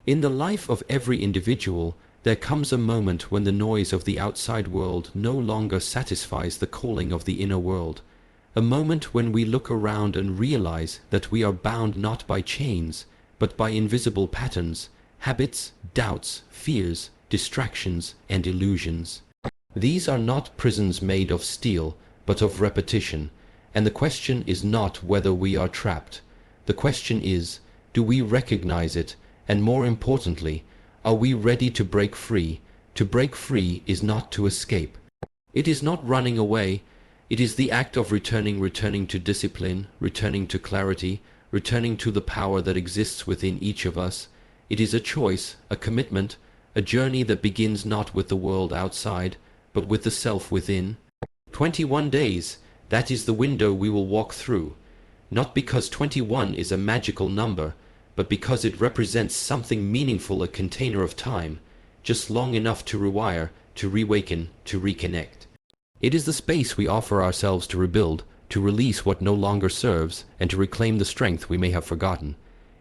In the life of every individual, there comes a moment when the noise of the outside world no longer satisfies the calling of the inner world. A moment when we look around and realize that we are bound not by chains, but by invisible patterns, habits, doubts, fears, distractions, and illusions. These are not prisons made of steel, but of repetition, and the question is not whether we are trapped. The question is, do we recognize it, and more importantly, are we ready to break free? To break free is not to escape. It is not running away. It is the act of returning to discipline, returning to clarity, returning to the power that exists within each of us. It is a choice, a commitment, a journey that begins not with the world outside, but with the self within. 21 days, that is the window we will walk through. Not because 21 is a magical number, but because it represents something meaningful, a container of time, just long enough to rewire, to reawaken, to reconnect. It is the space we offer ourselves to rebuild, to release what no longer serves, and to reclaim the strength we may have forgotten.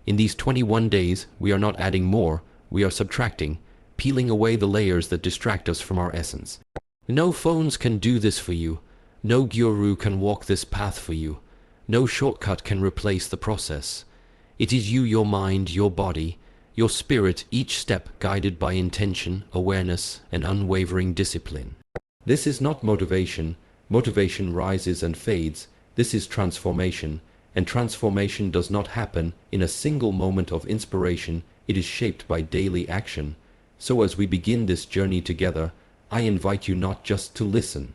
In these 21 days, we are not adding more, we are subtracting, peeling away the layers that distract us from our essence. No phones can do this for you. No guru can walk this path for you. No shortcut can replace the process. It is you, your mind, your body, your spirit, each step guided by intention, awareness, and unwavering discipline. This is not motivation. Motivation rises and fades. This is transformation, and transformation does not happen in a single moment of inspiration. It is shaped by daily action. So as we begin this journey together, I invite you not just to listen.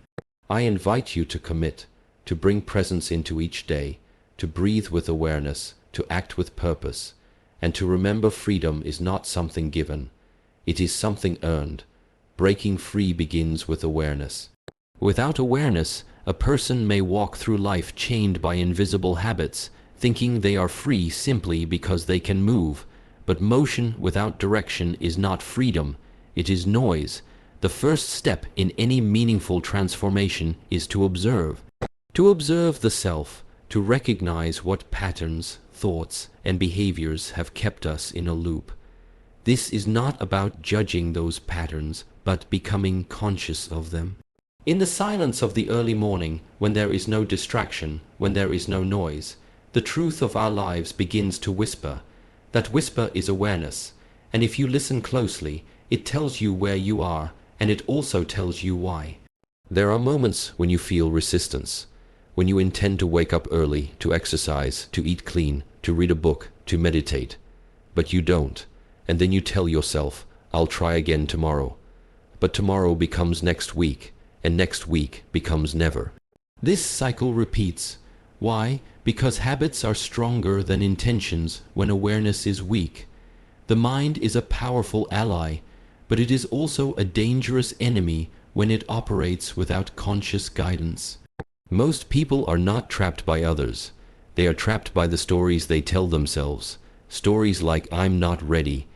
I invite you to commit, to bring presence into each day, to breathe with awareness, to act with purpose, and to remember freedom is not something given. It is something earned. Breaking free begins with awareness. Without awareness, a person may walk through life chained by invisible habits, thinking they are free simply because they can move. But motion without direction is not freedom, it is noise. The first step in any meaningful transformation is to observe. To observe the self, to recognize what patterns, thoughts, and behaviors have kept us in a loop. This is not about judging those patterns, but becoming conscious of them. In the silence of the early morning, when there is no distraction, when there is no noise, the truth of our lives begins to whisper. That whisper is awareness, and if you listen closely, it tells you where you are, and it also tells you why. There are moments when you feel resistance, when you intend to wake up early, to exercise, to eat clean, to read a book, to meditate, but you don't, and then you tell yourself, I'll try again tomorrow. But tomorrow becomes next week, and next week becomes never. This cycle repeats. Why? Because habits are stronger than intentions when awareness is weak. The mind is a powerful ally, but it is also a dangerous enemy when it operates without conscious guidance. Most people are not trapped by others. They are trapped by the stories they tell themselves. Stories like, I'm not ready,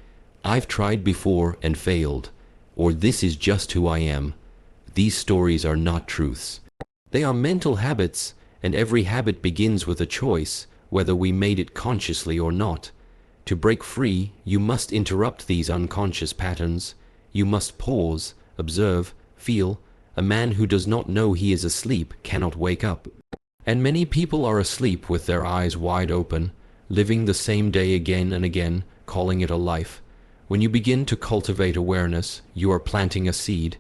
I've tried before and failed, or this is just who I am. These stories are not truths. They are mental habits, and every habit begins with a choice, whether we made it consciously or not. To break free, you must interrupt these unconscious patterns. You must pause, observe, feel. A man who does not know he is asleep cannot wake up. And many people are asleep with their eyes wide open, living the same day again and again, calling it a life. When you begin to cultivate awareness, you are planting a seed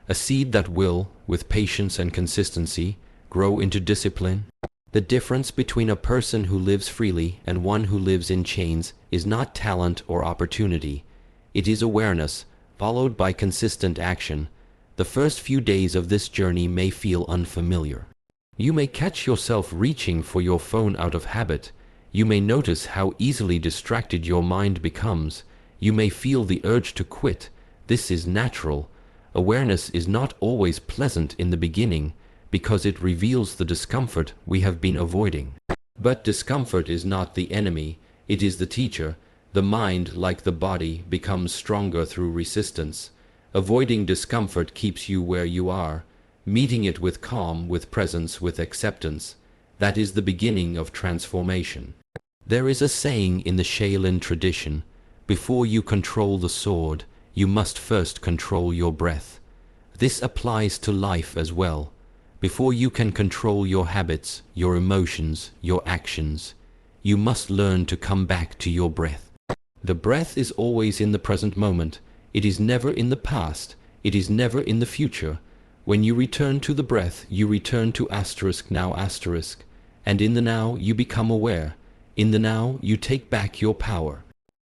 that will, with patience and consistency, grow into discipline. The difference between a person who lives freely and one who lives in chains is not talent or opportunity. It is awareness, followed by consistent action. The first few days of this journey may feel unfamiliar. You may catch yourself reaching for your phone out of habit. You may notice how easily distracted your mind becomes. You may feel the urge to quit. This is natural. Awareness is not always pleasant in the beginning, because it reveals the discomfort we have been avoiding. But discomfort is not the enemy, it is the teacher. The mind, like the body, becomes stronger through resistance. Avoiding discomfort keeps you where you are, meeting it with calm, with presence, with acceptance. That is the beginning of transformation. There is a saying in the Shaolin tradition, Before you control the sword, you must first control your breath. This applies to life as well. Before you can control your habits, your emotions, your actions, you must learn to come back to your breath. The breath is always in the present moment. It is never in the past. It is never in the future. When you return to the breath, you return to now asterisk. And in the now, you become aware. In the now, you take back your power.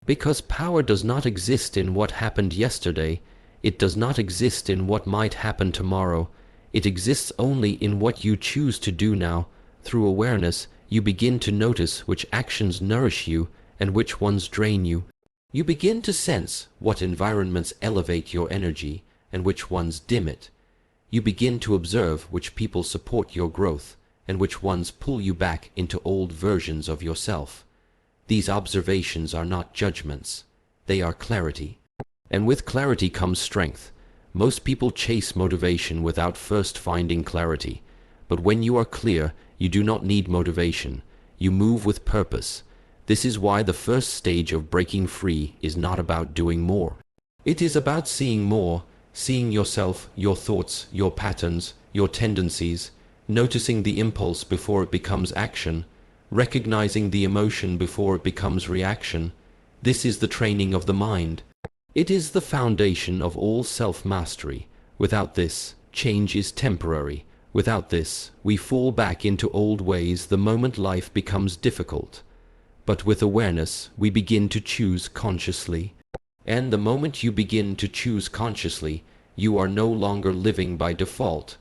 Because power does not exist in what happened yesterday. It does not exist in what might happen tomorrow. It exists only in what you choose to do now. Through awareness, you begin to notice which actions nourish you and which ones drain you. You begin to sense what environments elevate your energy and which ones dim it. You begin to observe which people support your growth and which ones pull you back into old versions of yourself. These observations are not judgments. They are clarity. And with clarity comes strength. Most people chase motivation without first finding clarity. But when you are clear, you do not need motivation. You move with purpose. This is why the first stage of breaking free is not about doing more. It is about seeing more, seeing yourself, your thoughts, your patterns, your tendencies, noticing the impulse before it becomes action, recognizing the emotion before it becomes reaction. This is the training of the mind. It is the foundation of all self-mastery. Without this, change is temporary. Without this, we fall back into old ways the moment life becomes difficult. But with awareness, we begin to choose consciously. And the moment you begin to choose consciously, you are no longer living by default.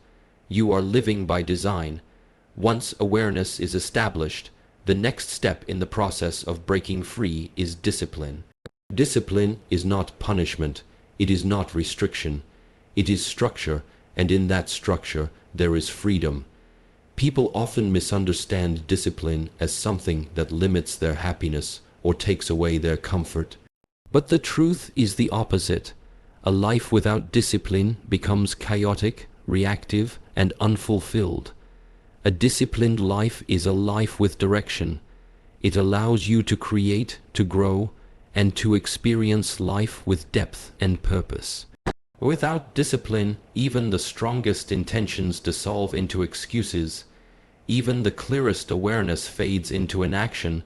You are living by design. Once awareness is established, the next step in the process of breaking free is discipline. Discipline is not punishment. It is not restriction. It is structure, and in that structure there is freedom. People often misunderstand discipline as something that limits their happiness or takes away their comfort. But the truth is the opposite. A life without discipline becomes chaotic, reactive, and unfulfilled. A disciplined life is a life with direction. It allows you to create, to grow, and to experience life with depth and purpose. Without discipline, even the strongest intentions dissolve into excuses. Even the clearest awareness fades into inaction.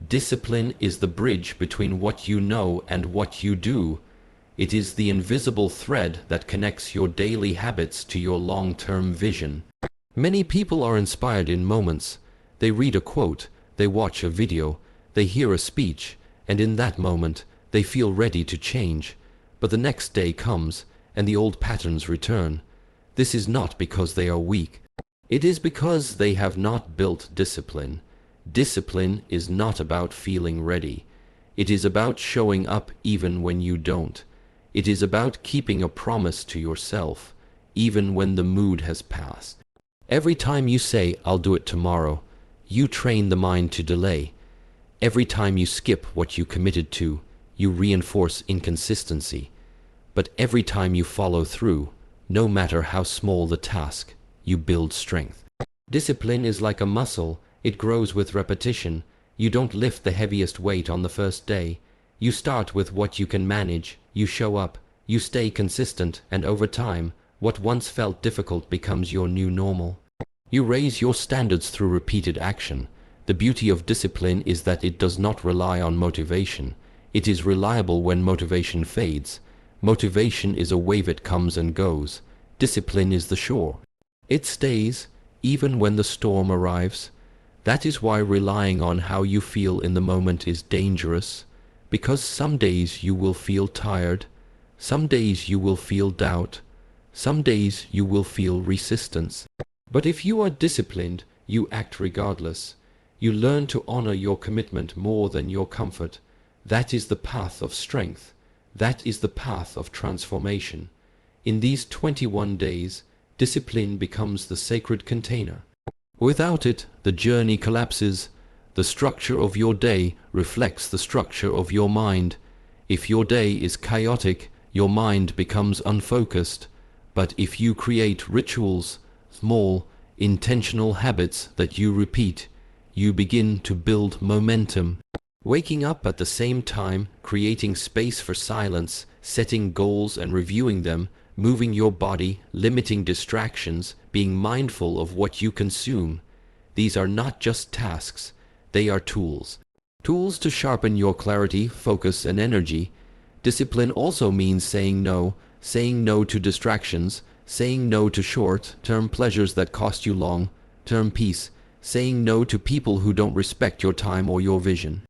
Discipline is the bridge between what you know and what you do. It is the invisible thread that connects your daily habits to your long-term vision. Many people are inspired in moments. They read a quote, they watch a video, they hear a speech, and in that moment, they feel ready to change. But the next day comes, and the old patterns return. This is not because they are weak. It is because they have not built discipline. Discipline is not about feeling ready. It is about showing up even when you don't. It is about keeping a promise to yourself, even when the mood has passed. Every time you say, "I'll do it tomorrow," you train the mind to delay. Every time you skip what you committed to, you reinforce inconsistency. But every time you follow through, no matter how small the task, you build strength. Discipline is like a muscle. It grows with repetition. You don't lift the heaviest weight on the first day. You start with what you can manage. You show up. You stay consistent, and over time, what once felt difficult becomes your new normal. You raise your standards through repeated action. The beauty of discipline is that it does not rely on motivation. It is reliable when motivation fades. Motivation is a wave, it comes and goes. Discipline is the shore. It stays, even when the storm arrives. That is why relying on how you feel in the moment is dangerous, because some days you will feel tired, some days you will feel doubt, some days you will feel resistance. But if you are disciplined, you act regardless. You learn to honor your commitment more than your comfort. That is the path of strength. That is the path of transformation. In these 21 days, discipline becomes the sacred container. Without it, the journey collapses. The structure of your day reflects the structure of your mind. If your day is chaotic, your mind becomes unfocused. But if you create rituals, small, intentional habits that you repeat, you begin to build momentum. Waking up at the same time, creating space for silence, setting goals and reviewing them, moving your body, limiting distractions, being mindful of what you consume. These are not just tasks, they are tools. Tools to sharpen your clarity, focus, and energy. Discipline also means saying no to distractions, saying no to short-term pleasures that cost you long-term peace, saying no to people who don't respect your time or your vision.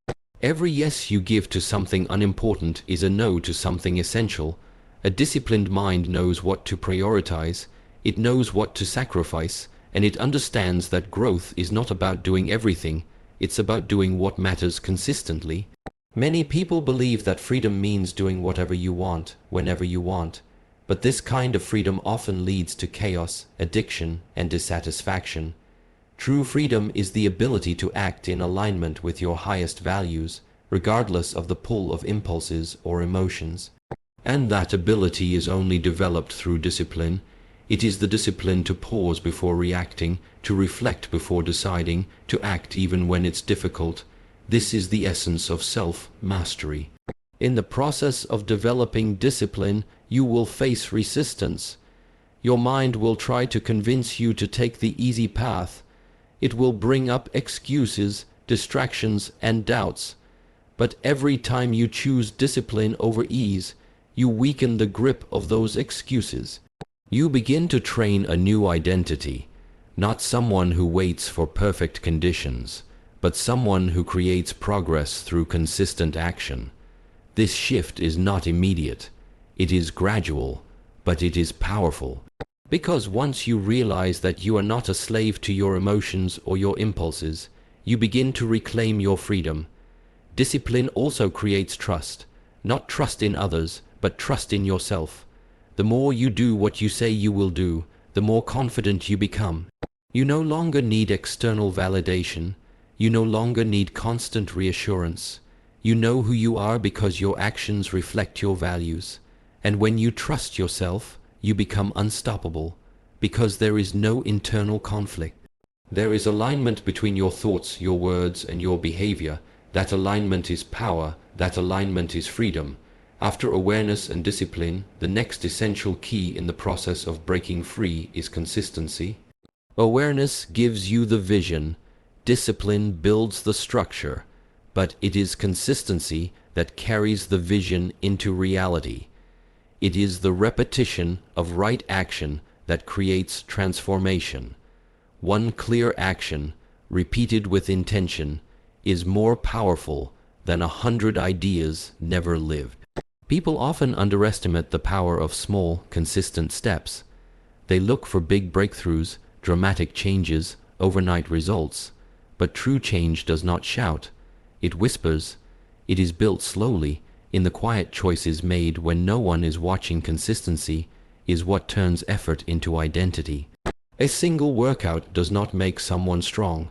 Every yes you give to something unimportant is a no to something essential. A disciplined mind knows what to prioritize, it knows what to sacrifice, and it understands that growth is not about doing everything, it's about doing what matters consistently. Many people believe that freedom means doing whatever you want, whenever you want. But this kind of freedom often leads to chaos, addiction, and dissatisfaction. True freedom is the ability to act in alignment with your highest values, regardless of the pull of impulses or emotions. And that ability is only developed through discipline. It is the discipline to pause before reacting, to reflect before deciding, to act even when it's difficult. This is the essence of self-mastery. In the process of developing discipline, you will face resistance. Your mind will try to convince you to take the easy path. It will bring up excuses, distractions, and doubts. But every time you choose discipline over ease, you weaken the grip of those excuses. You begin to train a new identity, not someone who waits for perfect conditions, but someone who creates progress through consistent action. This shift is not immediate. It is gradual, but it is powerful. Because once you realize that you are not a slave to your emotions or your impulses, you begin to reclaim your freedom. Discipline also creates trust, not trust in others, but trust in yourself. The more you do what you say you will do, the more confident you become. You no longer need external validation. You no longer need constant reassurance. You know who you are because your actions reflect your values. And when you trust yourself, you become unstoppable, because there is no internal conflict. There is alignment between your thoughts, your words, and your behavior. That alignment is power, that alignment is freedom. After awareness and discipline, the next essential key in the process of breaking free is consistency. Awareness gives you the vision, discipline builds the structure, but it is consistency that carries the vision into reality. It is the repetition of right action that creates transformation. One clear action, repeated with intention, is more powerful than 100 ideas never lived. People often underestimate the power of small, consistent steps. They look for big breakthroughs, dramatic changes, overnight results. But true change does not shout. It whispers. It is built slowly, in the quiet choices made when no one is watching. Consistency is what turns effort into identity. A single workout does not make someone strong.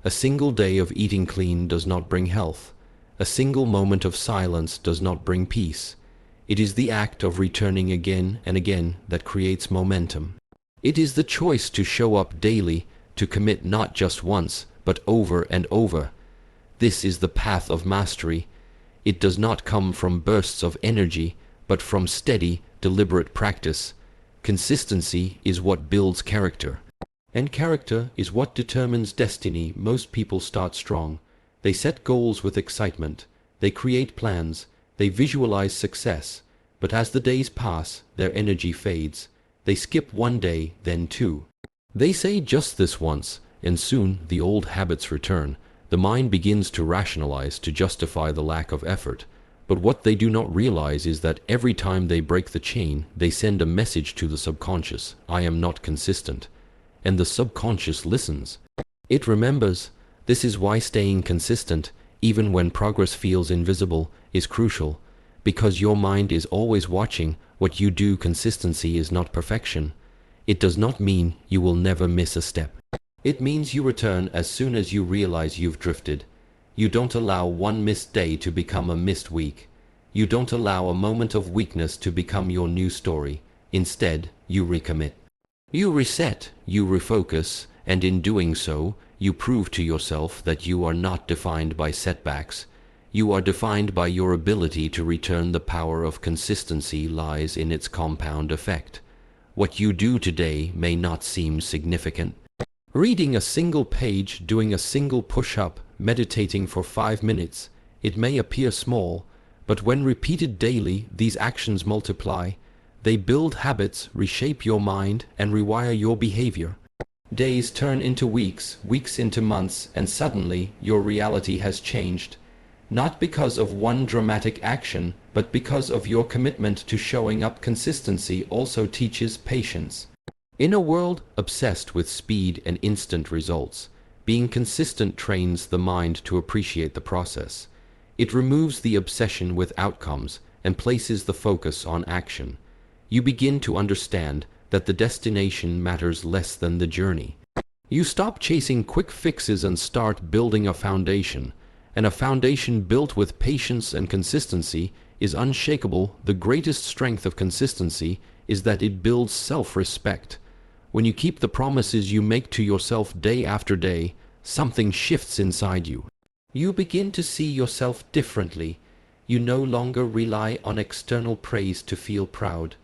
A single day of eating clean does not bring health. A single moment of silence does not bring peace. It is the act of returning again and again that creates momentum. It is the choice to show up daily, to commit not just once, but over and over. This is the path of mastery. It does not come from bursts of energy, but from steady, deliberate practice. Consistency is what builds character. And character is what determines destiny. Most people start strong. They set goals with excitement. They create plans. They visualize success. But as the days pass, their energy fades. They skip one day, then two. They say just this once, and soon the old habits return. The mind begins to rationalize, to justify the lack of effort. But what they do not realize is that every time they break the chain, they send a message to the subconscious: I am not consistent. And the subconscious listens. It remembers. This is why staying consistent, even when progress feels invisible, is crucial. Because your mind is always watching what you do. Consistency is not perfection. It does not mean you will never miss a step. It means you return as soon as you realize you've drifted. You don't allow one missed day to become a missed week. You don't allow a moment of weakness to become your new story. Instead, you recommit. You reset, you refocus, and in doing so, you prove to yourself that you are not defined by setbacks. You are defined by your ability to return. The power of consistency lies in its compound effect. What you do today may not seem significant. Reading a single page, doing a single push-up, meditating for 5 minutes, it may appear small, but when repeated daily, these actions multiply. They build habits, reshape your mind, and rewire your behavior. Days turn into weeks, weeks into months, and suddenly your reality has changed. Not because of one dramatic action, but because of your commitment to showing up. Consistency also teaches patience. In a world obsessed with speed and instant results, being consistent trains the mind to appreciate the process. It removes the obsession with outcomes and places the focus on action. You begin to understand that the destination matters less than the journey. You stop chasing quick fixes and start building a foundation. And a foundation built with patience and consistency is unshakable. The greatest strength of consistency is that it builds self-respect. When you keep the promises you make to yourself day after day, something shifts inside you. You begin to see yourself differently. You no longer rely on external praise to feel proud.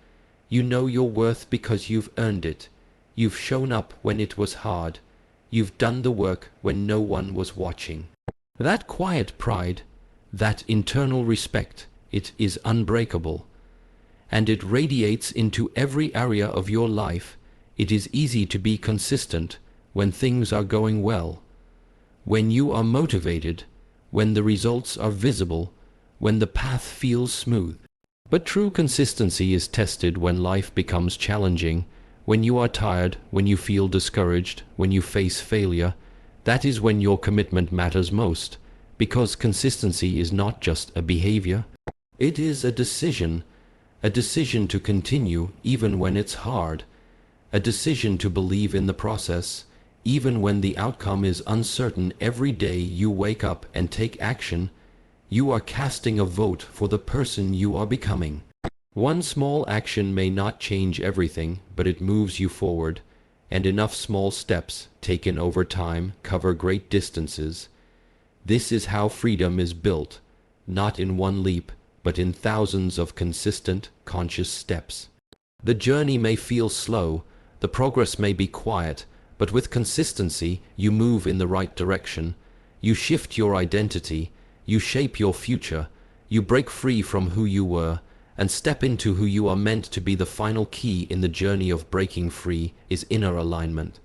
You know your worth because you've earned it. You've shown up when it was hard. You've done the work when no one was watching. That quiet pride, that internal respect, it is unbreakable. And it radiates into every area of your life. It is easy to be consistent when things are going well. When you are motivated, when the results are visible, when the path feels smooth. But true consistency is tested when life becomes challenging, when you are tired, when you feel discouraged, when you face failure. That is when your commitment matters most, because consistency is not just a behavior. It is a decision to continue even when it's hard, a decision to believe in the process, even when the outcome is uncertain. Every day you wake up and take action, you are casting a vote for the person you are becoming. One small action may not change everything, but it moves you forward, and enough small steps, taken over time, cover great distances. This is how freedom is built, not in one leap, but in thousands of consistent, conscious steps. The journey may feel slow, the progress may be quiet, but with consistency, you move in the right direction. You shift your identity, you shape your future, you break free from who you were, and step into who you are meant to be. The final key in the journey of breaking free is inner alignment.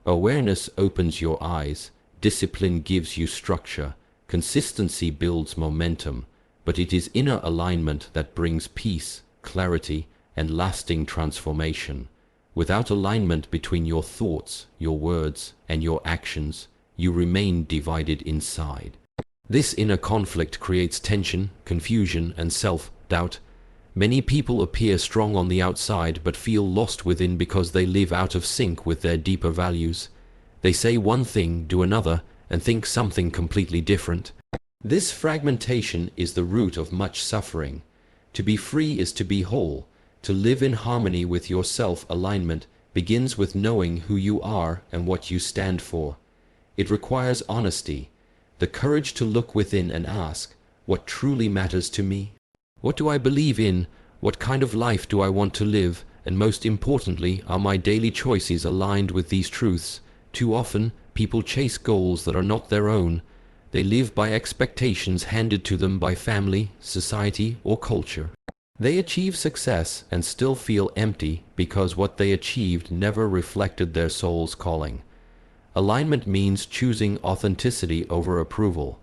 Awareness opens your eyes, discipline gives you structure, consistency builds momentum, but it is inner alignment that brings peace, clarity, and lasting transformation. Without alignment between your thoughts, your words, and your actions, you remain divided inside. This inner conflict creates tension, confusion, and self-doubt. Many people appear strong on the outside but feel lost within because they live out of sync with their deeper values. They say one thing, do another, and think something completely different. This fragmentation is the root of much suffering. To be free is to be whole. To live in harmony with your self-alignment begins with knowing who you are and what you stand for. It requires honesty, the courage to look within and ask, what truly matters to me? What do I believe in? What kind of life do I want to live? And most importantly, are my daily choices aligned with these truths? Too often, people chase goals that are not their own. They live by expectations handed to them by family, society, or culture. They achieve success and still feel empty because what they achieved never reflected their soul's calling. Alignment means choosing authenticity over approval.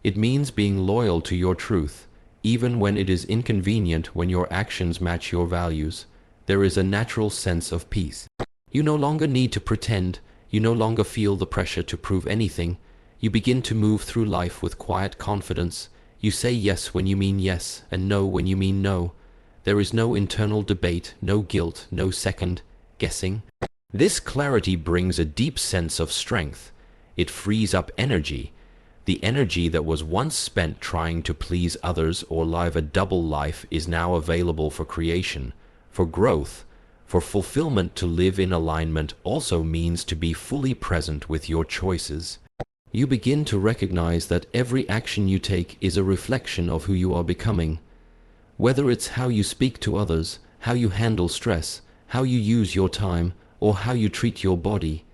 It means being loyal to your truth, even when it is inconvenient. When your actions match your values, there is a natural sense of peace. You no longer need to pretend. You no longer feel the pressure to prove anything. You begin to move through life with quiet confidence. You say yes when you mean yes, and no when you mean no. There is no internal debate, no guilt, no second guessing. This clarity brings a deep sense of strength. It frees up energy. The energy that was once spent trying to please others or live a double life is now available for creation, for growth, for fulfillment. To live in alignment also means to be fully present with your choices. You begin to recognize that every action you take is a reflection of who you are becoming. Whether it's how you speak to others, how you handle stress, how you use your time, or how you treat your body,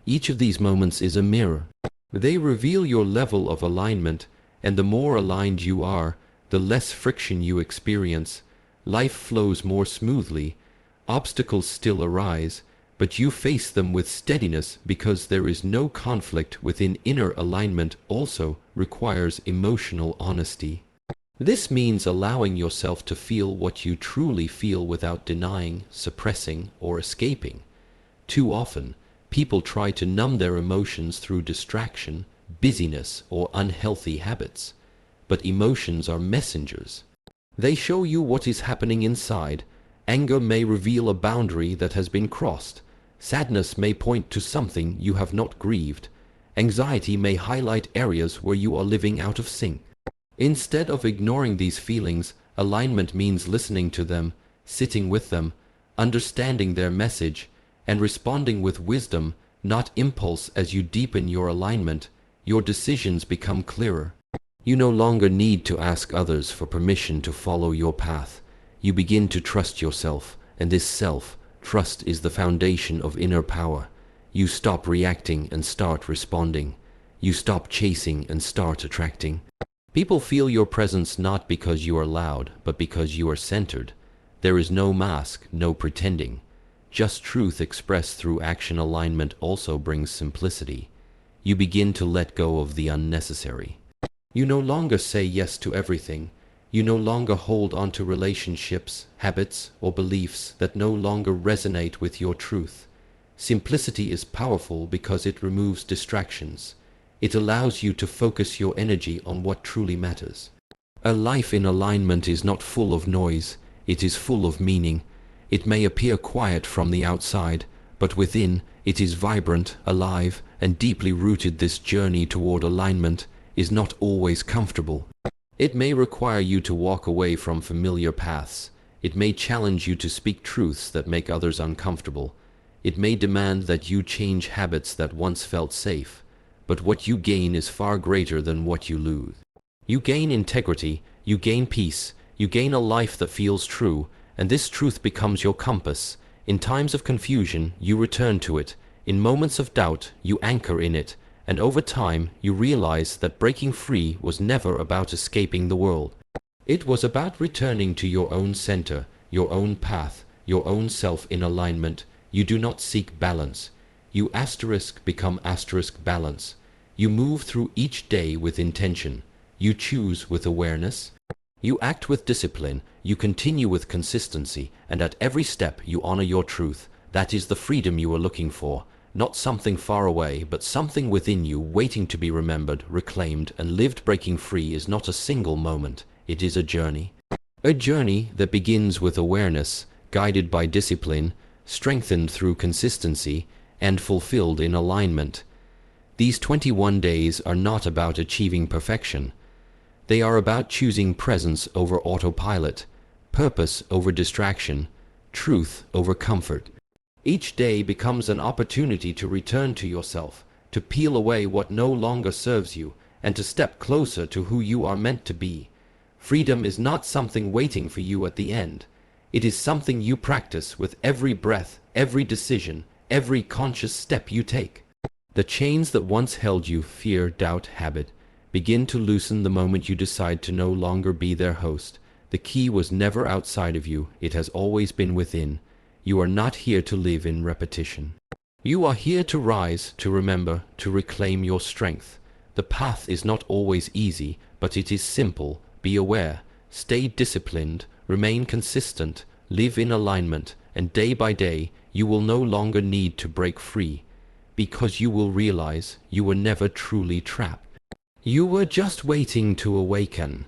each of these moments is a mirror. They reveal your level of alignment, and the more aligned you are, the less friction you experience. Life flows more smoothly. Obstacles still arise, but you face them with steadiness because there is no conflict within. Inner alignment also requires emotional honesty. This means allowing yourself to feel what you truly feel without denying, suppressing, or escaping. Too often, people try to numb their emotions through distraction, busyness, or unhealthy habits. But emotions are messengers. They show you what is happening inside. Anger may reveal a boundary that has been crossed. Sadness may point to something you have not grieved. Anxiety may highlight areas where you are living out of sync. Instead of ignoring these feelings, alignment means listening to them, sitting with them, understanding their message, and responding with wisdom, not impulse. As you deepen your alignment, your decisions become clearer. You no longer need to ask others for permission to follow your path. You begin to trust yourself, and this self-trust is the foundation of inner power. You stop reacting and start responding. You stop chasing and start attracting. People feel your presence not because you are loud, but because you are centered. There is no mask, no pretending. Just truth expressed through action. Alignment also brings simplicity. You begin to let go of the unnecessary. You no longer say yes to everything. You no longer hold on to relationships, habits, or beliefs that no longer resonate with your truth. Simplicity is powerful because it removes distractions. It allows you to focus your energy on what truly matters. A life in alignment is not full of noise, it is full of meaning. It may appear quiet from the outside, but within, it is vibrant, alive, and deeply rooted. This journey toward alignment is not always comfortable. It may require you to walk away from familiar paths. It may challenge you to speak truths that make others uncomfortable. It may demand that you change habits that once felt safe. But what you gain is far greater than what you lose. You gain integrity, you gain peace, you gain a life that feels true, and this truth becomes your compass. In times of confusion, you return to it. In moments of doubt, you anchor in it. And over time, you realize that breaking free was never about escaping the world. It was about returning to your own center, your own path, your own self. In alignment. You do not seek balance. You become balance. You move through each day with intention. You choose with awareness. You act with discipline. You continue with consistency. And at every step, you honor your truth. That is the freedom you are looking for. Not something far away, but something within you waiting to be remembered, reclaimed, and lived. Breaking free is not a single moment. It is a journey. A journey that begins with awareness, guided by discipline, strengthened through consistency, and fulfilled in alignment. These 21 days are not about achieving perfection. They are about choosing presence over autopilot, purpose over distraction, truth over comfort. Each day becomes an opportunity to return to yourself, to peel away what no longer serves you, and to step closer to who you are meant to be. Freedom is not something waiting for you at the end. It is something you practice with every breath, every decision, every conscious step you take. The chains that once held you, fear, doubt, habit, begin to loosen the moment you decide to no longer be their host. The key was never outside of you, it has always been within. You are not here to live in repetition. You are here to rise, to remember, to reclaim your strength. The path is not always easy, but it is simple. Be aware, stay disciplined, remain consistent, live in alignment, and day by day, you will no longer need to break free, because you will realize you were never truly trapped. You were just waiting to awaken.